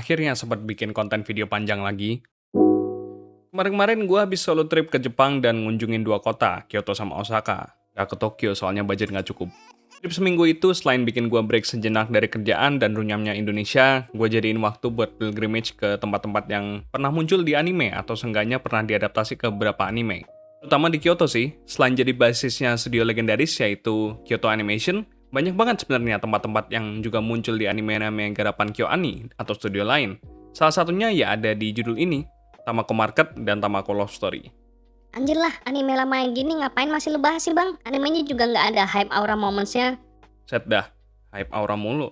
Akhirnya sempat bikin konten video panjang lagi. Kemarin-kemarin gue habis solo trip ke Jepang dan ngunjungin dua kota, Kyoto sama Osaka. Gak ke Tokyo soalnya budget gak cukup. Trip seminggu itu selain bikin gue break sejenak dari kerjaan dan runyamnya Indonesia, gue jadiin waktu buat pilgrimage ke tempat-tempat yang pernah muncul di anime atau seenggaknya pernah diadaptasi ke beberapa anime. Terutama di Kyoto sih, selain jadi basisnya studio legendaris yaitu Kyoto Animation, banyak banget sebenarnya tempat-tempat yang juga muncul di anime-anime garapan KyoAni atau studio lain. Salah satunya ya ada di judul ini, Tamako Market dan Tamako Love Story. Anjir lah, anime lama yang gini ngapain masih lu bahas sih bang? Animenya juga nggak ada hype aura momentsnya. Set dah, hype aura mulu.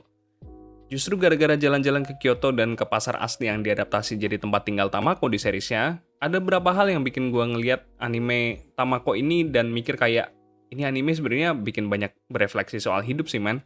Justru gara-gara jalan-jalan ke Kyoto dan ke pasar asli yang diadaptasi jadi tempat tinggal Tamako di seriesnya, ada beberapa hal yang bikin gua ngeliat anime Tamako ini dan mikir kayak, ini anime sebenarnya bikin banyak berefleksi soal hidup sih man.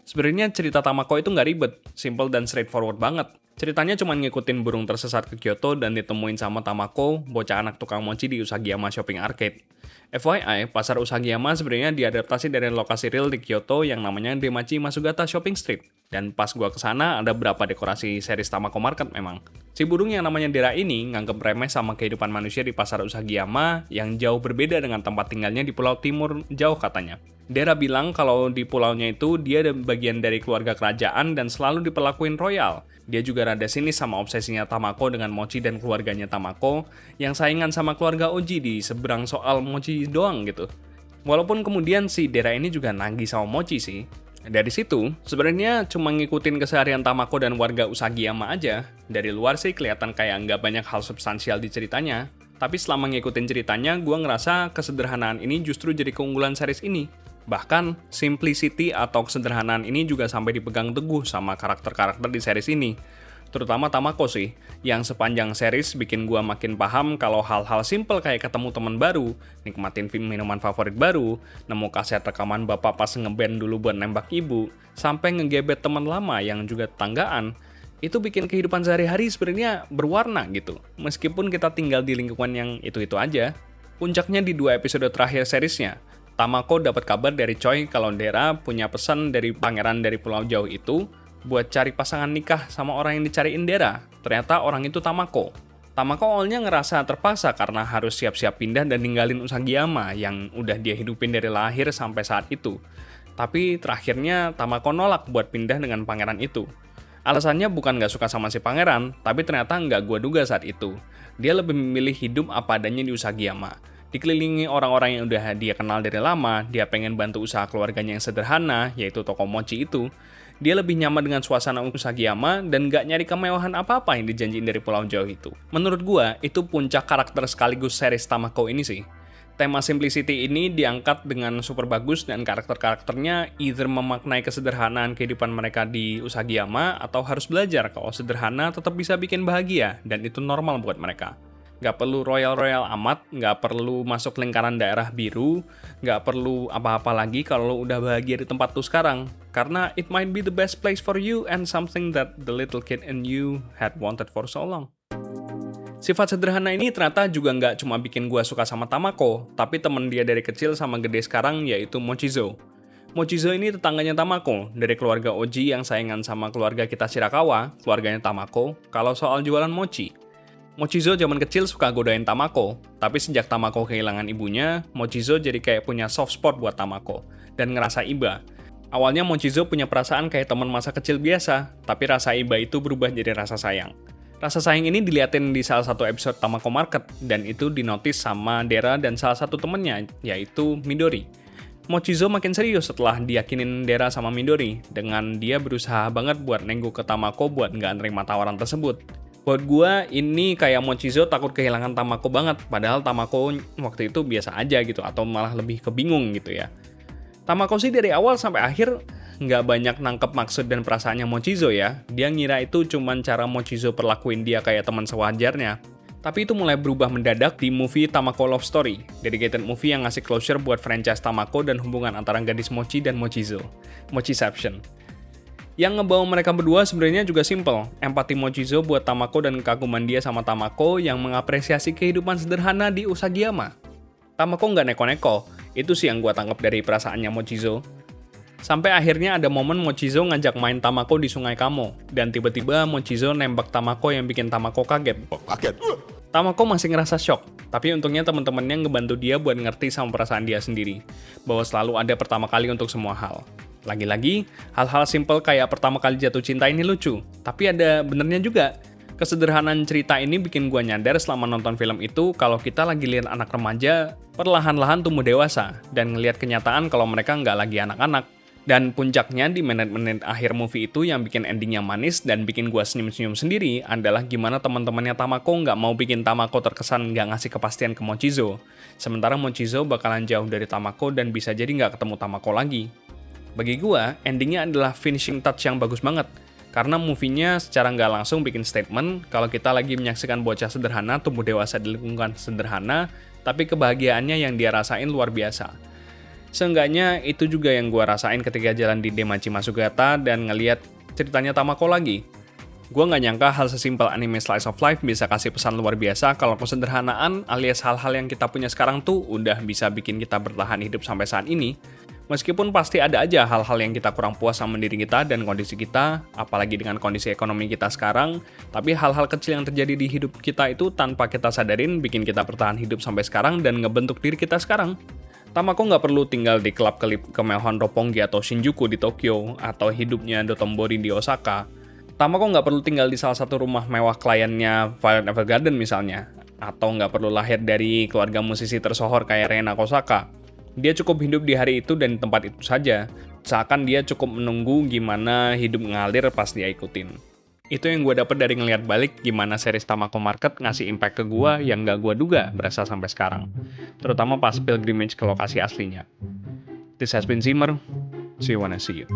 Sebenarnya cerita Tamako itu nggak ribet, simple dan straightforward banget. Ceritanya cuma ngikutin burung tersesat ke Kyoto dan ditemuin sama Tamako, bocah anak tukang mochi di Usagiyama Shopping Arcade. FYI, pasar Usagiyama sebenarnya diadaptasi dari lokasi real di Kyoto yang namanya Demachi Masugata Shopping Street. Dan pas gua kesana ada berapa dekorasi series Tamako Market memang. Si burung yang namanya Dera ini nganggep remeh sama kehidupan manusia di pasar Usagiyama yang jauh berbeda dengan tempat tinggalnya di Pulau Timur jauh katanya. Dera bilang kalau di pulaunya itu dia ada bagian dari keluarga kerajaan dan selalu diperlakuin royal. Dia juga rada sinis sama obsesinya Tamako dengan Mochi dan keluarganya Tamako yang saingan sama keluarga Oji di seberang soal Mochi doang gitu. Walaupun kemudian si Dera ini juga nagih sama Mochi sih. Dari situ, sebenarnya cuma ngikutin keseharian Tamako dan warga Usagiyama aja. Dari luar sih kelihatan kayak nggak banyak hal substansial di ceritanya. Tapi selama ngikutin ceritanya, gue ngerasa kesederhanaan ini justru jadi keunggulan series ini. Bahkan, simplicity atau kesederhanaan ini juga sampai dipegang teguh sama karakter-karakter di series ini. Terutama Tamako sih, yang sepanjang series bikin gua makin paham kalau hal-hal simple kayak ketemu teman baru, nikmatin minuman favorit baru, nemu kaset rekaman bapak pas ngeband dulu buat nembak ibu, sampai ngegebet teman lama yang juga tetanggaan, itu bikin kehidupan sehari-hari sebenarnya berwarna gitu. Meskipun kita tinggal di lingkungan yang itu-itu aja. Puncaknya di 2 episode terakhir seriesnya, Tamako dapat kabar dari Choi kalau Dera punya pesan dari pangeran dari pulau jauh itu buat cari pasangan nikah sama orang yang dicariin Dera. Ternyata orang itu Tamako. Tamako awalnya ngerasa terpaksa karena harus siap-siap pindah dan ninggalin Usagiyama yang udah dia hidupin dari lahir sampai saat itu. Tapi terakhirnya Tamako nolak buat pindah dengan pangeran itu. Alasannya bukan nggak suka sama si pangeran, tapi ternyata nggak gua duga saat itu. Dia lebih memilih hidup apa adanya di Usagiyama. Dikelilingi orang-orang yang udah dia kenal dari lama, dia pengen bantu usaha keluarganya yang sederhana, yaitu toko mochi itu. Dia lebih nyaman dengan suasana Usagiyama dan gak nyari kemewahan apa-apa yang dijanjiin dari pulau jauh itu. Menurut gua, itu puncak karakter sekaligus series Tamako ini sih. Tema simplicity ini diangkat dengan super bagus dan karakter-karakternya either memaknai kesederhanaan kehidupan mereka di Usagiyama atau harus belajar kalau sederhana tetap bisa bikin bahagia dan itu normal buat mereka. Nggak perlu royal-royal amat, nggak perlu masuk lingkaran daerah biru, nggak perlu apa-apa lagi kalau udah bahagia di tempat tuh sekarang. Karena it might be the best place for you and something that the little kid in you had wanted for so long. Sifat sederhana ini ternyata juga nggak cuma bikin gua suka sama Tamako, tapi temen dia dari kecil sama gede sekarang yaitu Mochizo. Mochizo ini tetangganya Tamako, dari keluarga Oji yang saingan sama keluarga kita Shirakawa, keluarganya Tamako, kalau soal jualan mochi. Mochizo zaman kecil suka godain Tamako, tapi sejak Tamako kehilangan ibunya, Mochizo jadi kayak punya soft spot buat Tamako, dan ngerasa iba. Awalnya Mochizo punya perasaan kayak teman masa kecil biasa, tapi rasa iba itu berubah jadi rasa sayang. Rasa sayang ini diliatin di salah satu episode Tamako Market, dan itu dinotis sama Dera dan salah satu temennya, yaitu Midori. Mochizo makin serius setelah diyakinin Dera sama Midori, dengan dia berusaha banget buat nenggo ke Tamako buat nggak nerima tawaran tersebut. Buat gue, ini kayak Mochizo takut kehilangan Tamako banget, padahal Tamako waktu itu biasa aja gitu, atau malah lebih kebingung gitu ya. Tamako sih dari awal sampai akhir nggak banyak nangkep maksud dan perasaannya Mochizo ya. Dia ngira itu cuman cara Mochizo perlakuin dia kayak teman sewajarnya. Tapi itu mulai berubah mendadak di movie Tamako Love Story, dedicated movie yang ngasih closure buat franchise Tamako dan hubungan antara gadis Mochi dan Mochizo, Mochiception. Yang ngebawa mereka berdua sebenarnya juga simple, empati Mochizo buat Tamako dan kekaguman dia sama Tamako yang mengapresiasi kehidupan sederhana di Usagiyama. Tamako nggak neko-neko, itu sih yang gue tangkap dari perasaannya Mochizo. Sampai akhirnya ada momen Mochizo ngajak main Tamako di Sungai Kamo, dan tiba-tiba Mochizo nembak Tamako yang bikin Tamako kaget. Tamako masih ngerasa shock, tapi untungnya teman-temannya ngebantu dia buat ngerti sama perasaan dia sendiri, bahwa selalu ada pertama kali untuk semua hal. Lagi-lagi, hal-hal simple kayak pertama kali jatuh cinta ini lucu, tapi ada benernya juga. Kesederhanaan cerita ini bikin gua nyadar selama nonton film itu kalau kita lagi lihat anak remaja perlahan-lahan tumbuh dewasa dan ngelihat kenyataan kalau mereka nggak lagi anak-anak. Dan puncaknya di menit-menit akhir movie itu yang bikin endingnya manis dan bikin gua senyum-senyum sendiri adalah gimana teman-temannya Tamako nggak mau bikin Tamako terkesan nggak ngasih kepastian ke Mochizo. Sementara Mochizo bakalan jauh dari Tamako dan bisa jadi nggak ketemu Tamako lagi. Bagi gua, endingnya adalah finishing touch yang bagus banget. Karena movie-nya secara nggak langsung bikin statement kalau kita lagi menyaksikan bocah sederhana tumbuh dewasa di lingkungan sederhana, tapi kebahagiaannya yang dia rasain luar biasa. Seenggaknya itu juga yang gue rasain ketika jalan di Demachi Masugata dan ngeliat ceritanya Tamako lagi. Gue nggak nyangka hal sesimpel anime slice of life bisa kasih pesan luar biasa kalau kesederhanaan alias hal-hal yang kita punya sekarang tuh udah bisa bikin kita bertahan hidup sampai saat ini. Meskipun pasti ada aja hal-hal yang kita kurang puas sama diri kita dan kondisi kita, apalagi dengan kondisi ekonomi kita sekarang, tapi hal-hal kecil yang terjadi di hidup kita itu tanpa kita sadarin bikin kita bertahan hidup sampai sekarang dan ngebentuk diri kita sekarang. Tamako nggak perlu tinggal di klub kelip Kemelhon Roppongi atau Shinjuku di Tokyo, atau hidupnya Dotonbori di Osaka. Tamako nggak perlu tinggal di salah satu rumah mewah kliennya Violet Evergarden misalnya, atau nggak perlu lahir dari keluarga musisi tersohor kayak Reina Kosaka. Dia cukup hidup di hari itu dan di tempat itu saja, seakan dia cukup menunggu gimana hidup ngalir pas dia ikutin. Itu yang gue dapet dari ngeliat balik gimana series Tamako Market ngasih impact ke gue yang gak gue duga berasa sampai sekarang. Terutama pas pilgrimage ke lokasi aslinya. This has been Zimmer, see you when I see you.